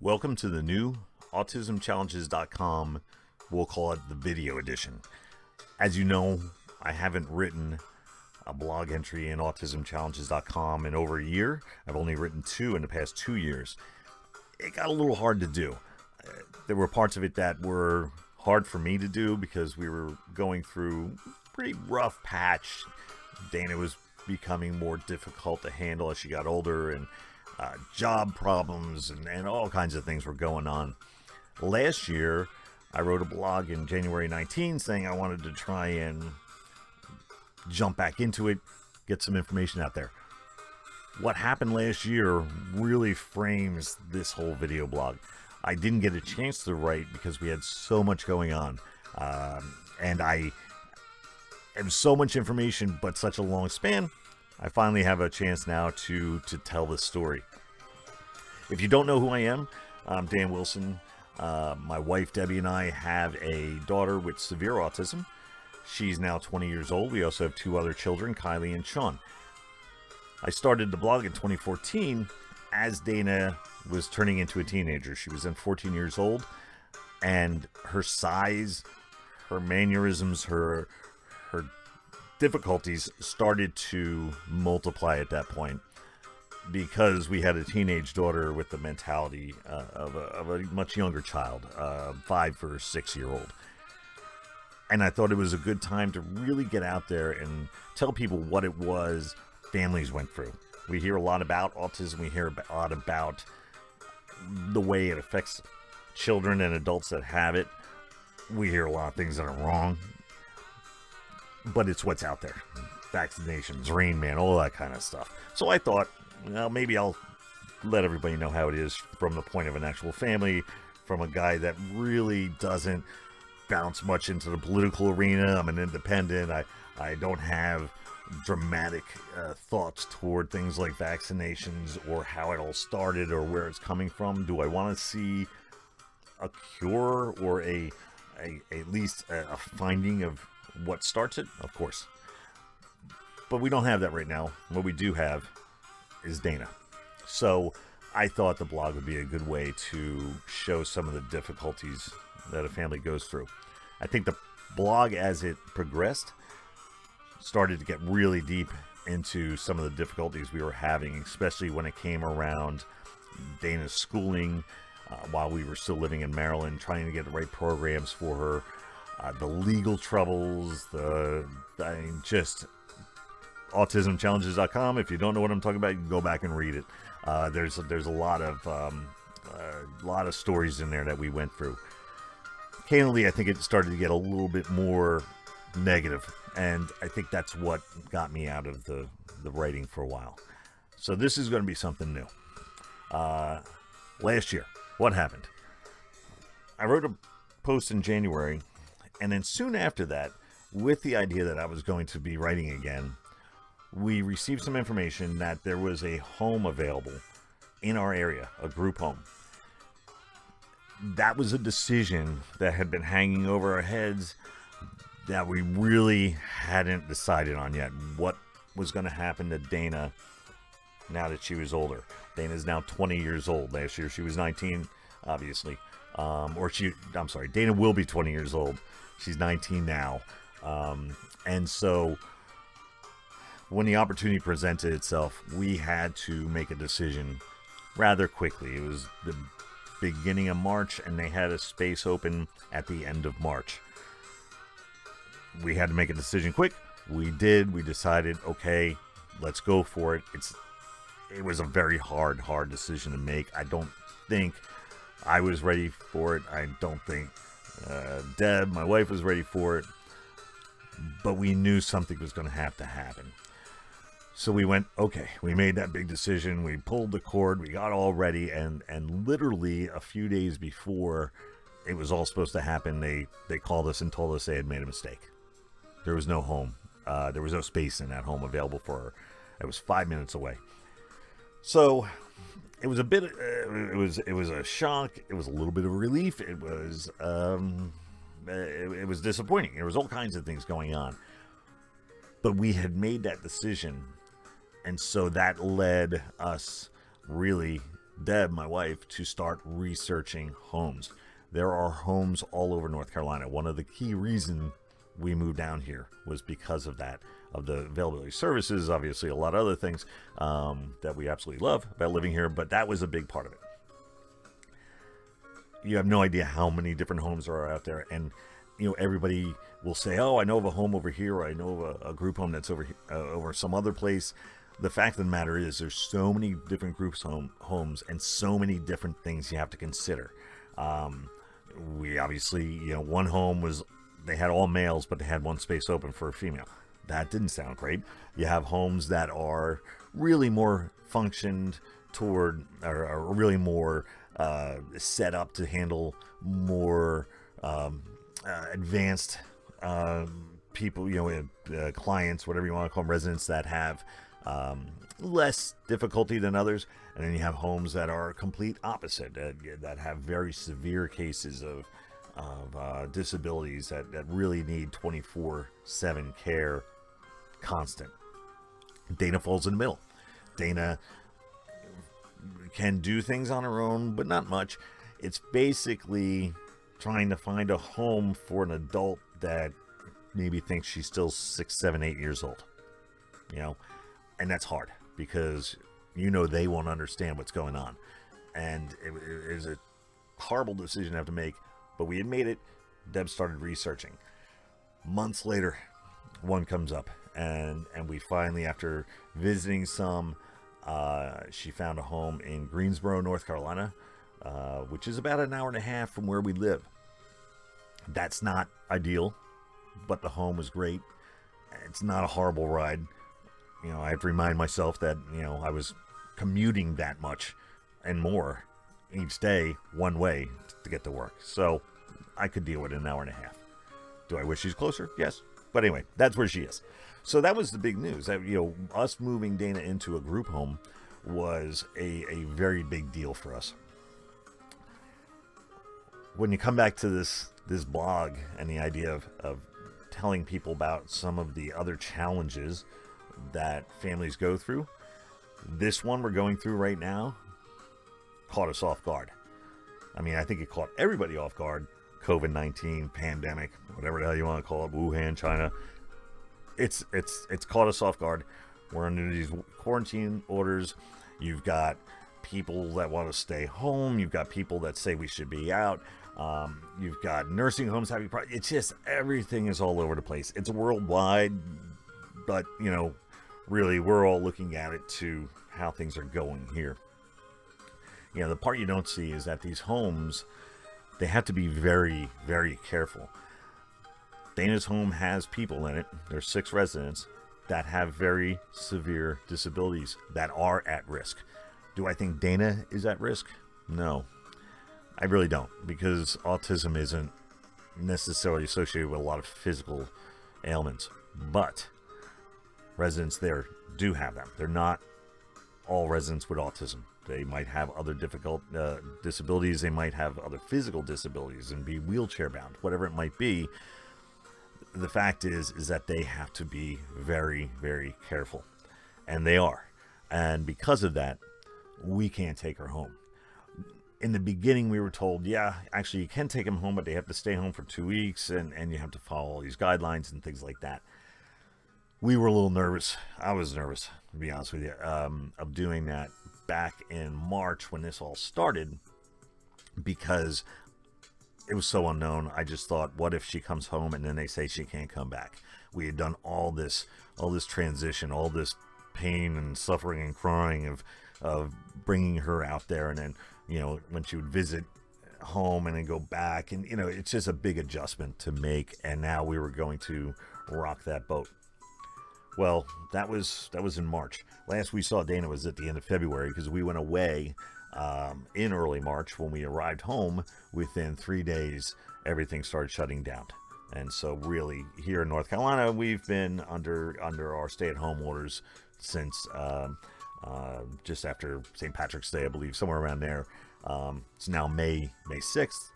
Welcome to the new autismchallenges.com. We'll call it the video edition. As you know, I haven't written a blog entry in autismchallenges.com in over a year. I've only written two in the past 2 years. It got a little hard to do. There were parts of it that were hard for me to do because we were going through a pretty rough patch. Dana was becoming more difficult to handle as she got older, and job problems and all kinds of things were going on. Last year, I wrote a blog in January 19 saying I wanted to try and jump back into it, get some information out there. What happened last year really frames this whole video blog. I didn't get a chance to write because we had so much going on. And I have so much information, but such a long span. I finally have a chance now to tell this story. If you don't know who I am, I'm Dan Wilson. My wife Debbie and I have a daughter with severe autism. She's now 20 years old. We also have two other children, Kylie and Sean. I started the blog in 2014 as Dana was turning into a teenager. She was then 14 years old, and her size, her mannerisms, her difficulties started to multiply at that point because we had a teenage daughter with the mentality of a much younger child, 5 or 6 year old. And I thought it was a good time to really get out there and tell people what it was families went through. We hear a lot about autism. We hear a lot about the way it affects children and adults that have it. We hear a lot of things that are wrong. But it's what's out there. Vaccinations, Rain Man, all that kind of stuff. So I thought, well, maybe I'll let everybody know how it is from the point of an actual family, from a guy that really doesn't bounce much into the political arena. I'm an independent. I don't have dramatic thoughts toward things like vaccinations or how it all started or where it's coming from. Do I want to see a cure or at least a finding of what starts it? Of course. But we don't have that right now. What we do have is Dana. So I thought the blog would be a good way to show some of the difficulties that a family goes through. I think the blog, as it progressed, started to get really deep into some of the difficulties we were having, especially when it came around Dana's schooling while we were still living in Maryland, trying to get the right programs for her. The legal troubles, just autismchallenges.com. If you don't know what I'm talking about, you can go back and read it. There's a lot of stories in there that we went through. Candidly, I think it started to get a little bit more negative, and I think that's what got me out of the writing for a while. So this is going to be something new. Last year, what happened? I wrote a post in January. And then soon after that, with the idea that I was going to be writing again, we received some information that there was a home available in our area, a group home. That was a decision that had been hanging over our heads that we really hadn't decided on yet. What was going to happen to Dana now that she was older? Dana's now 20 years old. Last year she was 19, obviously. Dana will be 20 years old. She's 19 now. And so when the opportunity presented itself, we had to make a decision rather quickly. It was the beginning of March, and they had a space open at the end of March. We had to make a decision quick. We did. We decided, okay, let's go for it. It was a very hard decision to make. I don't think I was ready for it. I don't think Deb, my wife, was ready for it, but we knew something was going to have to happen. So we went, okay, we made that big decision. We pulled the cord, we got all ready, and literally a few days before it was all supposed to happen, they called us and told us they had made a mistake. There was no home. There was no space in that home available for her. It was 5 minutes away. So it was a bit. It was a shock. It was a little bit of a relief. It was disappointing. There was all kinds of things going on, but we had made that decision, and so that led us really Deb, my wife, to start researching homes. There are homes all over North Carolina. One of the key reasons we moved down here was because of that, of the availability of services, obviously a lot of other things that we absolutely love about living here, but that was a big part of it. You have no idea how many different homes are out there, and everybody will say, oh, I know of a home over here, or I know of a group home that's over here, over some other place. The fact of the matter is there's so many different groups homes and so many different things you have to consider. We obviously, one home was, they had all males, but they had one space open for a female. That didn't sound great. You have homes that are really more functioned toward, or really more set up to handle more advanced people, clients, whatever you want to call them, residents that have less difficulty than others. And then you have homes that are complete opposite, that have very severe cases of disabilities that really need 24/7 care, constant. Dana falls in the middle. Dana can do things on her own, but not much. It's basically trying to find a home for an adult that maybe thinks she's still 6, 7, 8 years old. And that's hard because they won't understand what's going on. And it is a horrible decision to have to make, but we had made it. Deb started researching. Months later, one comes up, and we finally, after visiting some, she found a home in Greensboro, North Carolina, which is about an hour and a half from where we live. That's not ideal, but the home was great. It's not a horrible ride. I have to remind myself that, I was commuting that much and more each day one way to get to work. So I could deal with it in an hour and a half. Do I wish she's closer? Yes. But anyway, that's where she is. So that was the big news. That, us moving Dana into a group home was a very big deal for us. When you come back to this blog and the idea of telling people about some of the other challenges that families go through, this one we're going through right now caught us off guard. I mean, I think it caught everybody off guard. COVID-19, pandemic, whatever the hell you want to call it, Wuhan, China. It's caught us off guard. We're under these quarantine orders. You've got people that want to stay home. You've got people that say we should be out. You've got nursing homes having problems. It's just, everything is all over the place. It's worldwide, but really we're all looking at it to how things are going here. The part you don't see is that these homes, they have to be very, very careful. Dana's home has people in it. There's 6 residents that have very severe disabilities that are at risk. Do I think Dana is at risk? No, I really don't, because autism isn't necessarily associated with a lot of physical ailments, but residents there do have them. They're not all residents with autism. They might have other difficult disabilities. They might have other physical disabilities and be wheelchair bound, whatever it might be. The fact is that they have to be very, very careful, and they are. And because of that, we can't take her home. In the beginning, we were told, yeah, actually you can take them home, but they have to stay home for 2 weeks, and you have to follow all these guidelines and things like that. We were a little nervous. I was nervous, to be honest with you, of doing that back in March when this all started, because it was so unknown. I just thought, what if she comes home and then they say she can't come back? We had done all this transition, all this pain and suffering and crying of bringing her out there, and then when she would visit home and then go back, and it's just a big adjustment to make. And now we were going to rock that boat. Well, that was in March. Last we saw Dana was at the end of February, because we went away in early March. When we arrived home, within 3 days, everything started shutting down. And so really, here in North Carolina, we've been under our stay-at-home orders since just after St. Patrick's Day, I believe, somewhere around there. It's now May 6th,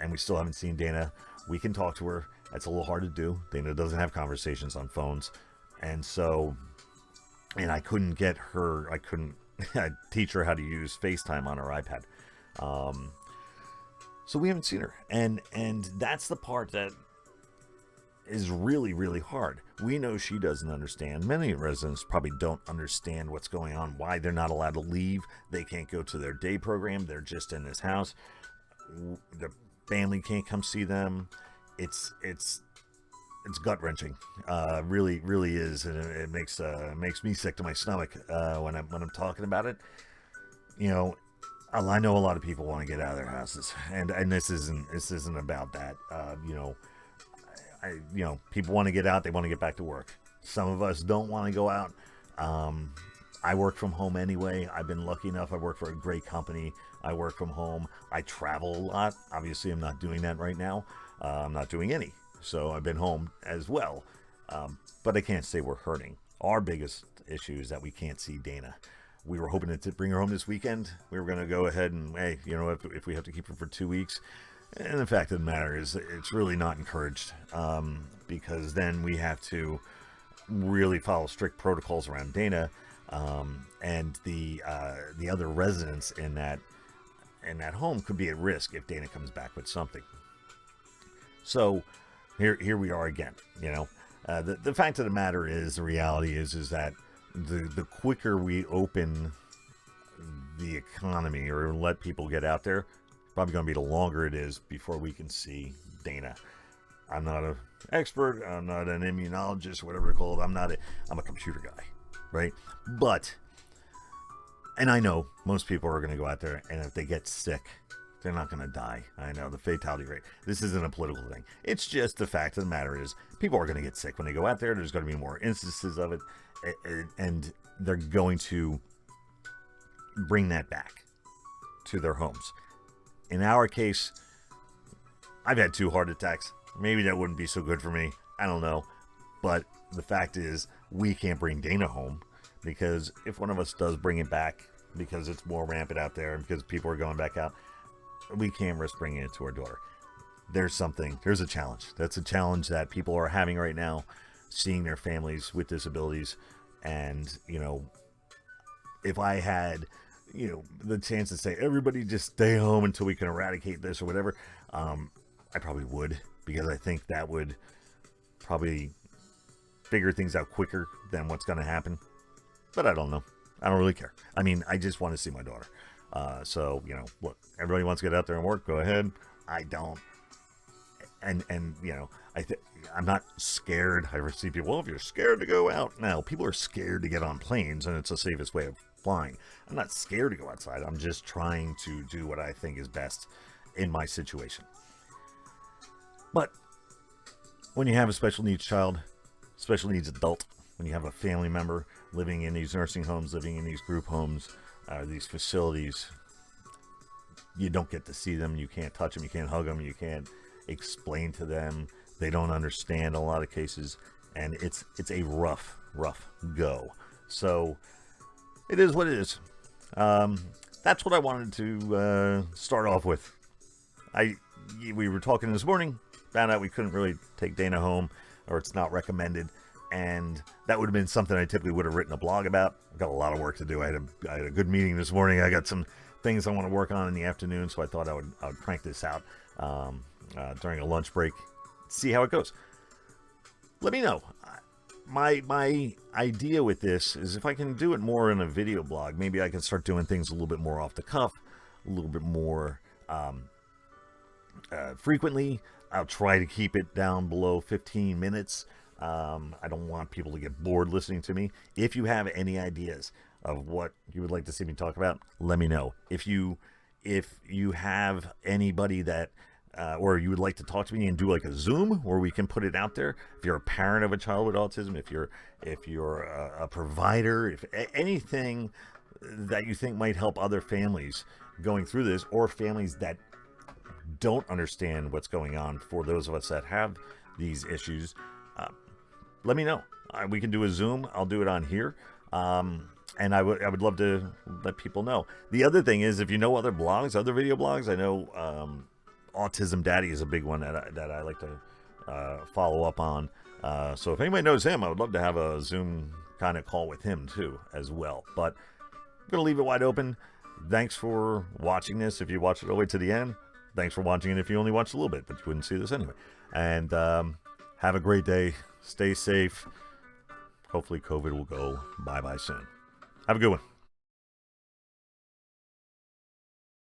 and we still haven't seen Dana. We can talk to her. That's a little hard to do. Dana doesn't have conversations on phones. And so, and I couldn't get her, I couldn't I teach her how to use FaceTime on her iPad. So we haven't seen her, and that's the part that is really, really hard. We know she doesn't understand. Many residents probably don't understand what's going on, why they're not allowed to leave. They can't go to their day program. They're just in this house. The family can't come see them. It's gut wrenching. Really, really is, and it makes me sick to my stomach when I'm talking about it. You know, I know a lot of people want to get out of their houses, and this isn't about that. People want to get out. They want to get back to work. Some of us don't want to go out. I work from home anyway. I've been lucky enough. I work for a great company. I work from home. I travel a lot. Obviously, I'm not doing that right now. I'm not doing any. So I've been home as well. But I can't say we're hurting. Our biggest issue is that we can't see Dana. We were hoping to bring her home this weekend. We were going to go ahead and, hey, if we have to keep her for 2 weeks. And the fact of the matter is, it's really not encouraged, because then we have to really follow strict protocols around Dana, and the other residents in that home could be at risk if Dana comes back with something. So here we are again. The fact of the matter is, the reality is that the quicker we open the economy or let people get out there, probably going to be the longer it is before we can see Dana. I'm not an expert. I'm not an immunologist, whatever they're called. I'm a computer guy, right? And I know most people are going to go out there, and if they get sick, they're not going to die. I know the fatality rate. This isn't a political thing. It's just the fact of the matter is, people are going to get sick when they go out there. There's going to be more instances of it, and they're going to bring that back to their homes. In our case, I've had 2 heart attacks. Maybe that wouldn't be so good for me. I don't know. But the fact is, we can't bring Dana home, because if one of us does bring it back, because it's more rampant out there and because people are going back out, we can't risk bringing it to our daughter. There's a challenge. That's a challenge that people are having right now, seeing their families with disabilities. And, if I had the chance to say, everybody just stay home until we can eradicate this or whatever, I probably would, because I think that would probably figure things out quicker than what's going to happen. But I don't know. I don't really care. I mean, I just want to see my daughter. So, look, everybody wants to get out there and work. Go ahead. I don't. And I'm not scared. I see people, well, if you're scared to go out. No, people are scared to get on planes, and it's the safest way of flying. I'm not scared to go outside. I'm just trying to do what I think is best in my situation. But when you have a special needs child, special needs adult, when you have a family member living in these nursing homes, living in these group homes, these facilities, you don't get to see them. You can't touch them. You can't hug them. You can't explain to them. They don't understand in a lot of cases, and it's a rough go. So it is what it is. That's what I wanted to start off with. We were talking this morning, found out we couldn't really take Dana home, or it's not recommended, and that would have been something I typically would have written a blog about. I've got a lot of work to do. I had a good meeting this morning. I got some things I want to work on in the afternoon, so I thought I would crank this out during a lunch break, see how it goes. Let me know. My idea with this is, if I can do it more in a video blog, maybe I can start doing things a little bit more off the cuff, a little bit more frequently. I'll try to keep it down below 15 minutes. I don't want people to get bored listening to me. If you have any ideas of what you would like to see me talk about, let me know. If you have anybody that or you would like to talk to me and do like a Zoom where we can put it out there, if you're a parent of a child with autism, if you're a provider, if anything that you think might help other families going through this, or families that don't understand what's going on, for those of us that have these issues, let me know. We can do a Zoom. I'll do it on here. And I would love to let people know. The other thing is, if you know other blogs, other video blogs, I know Autism Daddy is a big one that I like to follow up on. So if anybody knows him, I would love to have a Zoom kind of call with him too, as well. But I'm going to leave it wide open. Thanks for watching this. If you watched it all the way to the end, thanks for watching it if you only watched a little bit, but you wouldn't see this anyway. And have a great day. Stay safe. Hopefully COVID will go bye-bye soon. Have a good one.